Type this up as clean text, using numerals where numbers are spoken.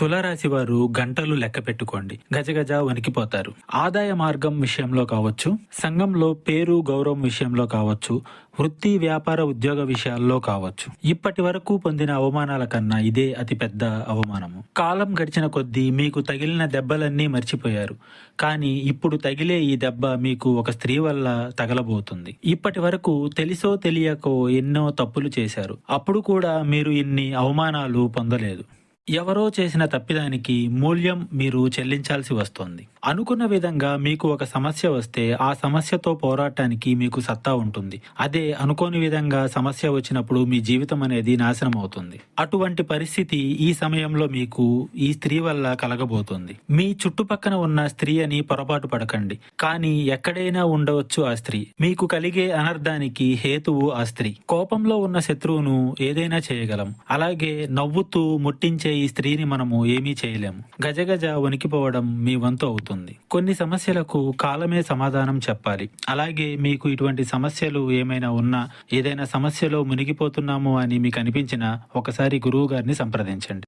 తులారాశి వారు గంటలు లెక్క పెట్టుకోండి, గజగజ వణికిపోతారు. ఆదాయ మార్గం విషయంలో కావచ్చు, సంఘంలో పేరు గౌరవం విషయంలో కావచ్చు, వృత్తి వ్యాపార ఉద్యోగ విషయాల్లో కావచ్చు, ఇప్పటి వరకు పొందిన అవమానాల కన్నా ఇదే అతిపెద్ద అవమానము. కాలం గడిచిన కొద్దీ మీకు తగిలిన దెబ్బలన్నీ మర్చిపోయారు, కానీ ఇప్పుడు తగిలే ఈ దెబ్బ మీకు ఒక స్త్రీ వల్ల తగలబోతుంది. ఇప్పటి వరకు తెలిసో తెలియకో ఎన్నో తప్పులు చేశారు, అప్పుడు కూడా మీరు ఇన్ని అవమానాలు పొందలేదు. ఎవరో చేసిన తప్పిదానికి మూల్యం మీరు చెల్లించాల్సి వస్తుంది. అనుకున్న విధంగా మీకు ఒక సమస్య వస్తే ఆ సమస్యతో పోరాటానికి మీకు సత్తా ఉంటుంది. అదే అనుకోని విధంగా సమస్య వచ్చినప్పుడు మీ జీవితం అనేది నాశనం అవుతుంది. అటువంటి పరిస్థితి ఈ సమయంలో మీకు ఈ స్త్రీ వల్ల కలగబోతుంది. మీ చుట్టుపక్కన ఉన్న స్త్రీ అని పొరపాటు పడకండి, కానీ ఎక్కడైనా ఉండవచ్చు ఆ స్త్రీ. మీకు కలిగే అనర్థానికి హేతువు ఆ స్త్రీ. కోపంలో ఉన్న శత్రువును ఏదైనా చేయగలం, అలాగే నవ్వుతూ ముట్టించే ఈ స్త్రీని మనము ఏమీ చేయలేము. గజగజ వణికిపోవడం మీ వంతు అవుతుంది. కొన్ని సమస్యలకు కాలమే సమాధానం చెప్పాలి. అలాగే మీకు ఇటువంటి సమస్యలు ఏమైనా ఉన్నా, ఏదైనా సమస్యలో మునిగిపోతున్నాము అని మీకు అనిపించినా ఒకసారి గురువు గారిని సంప్రదించండి.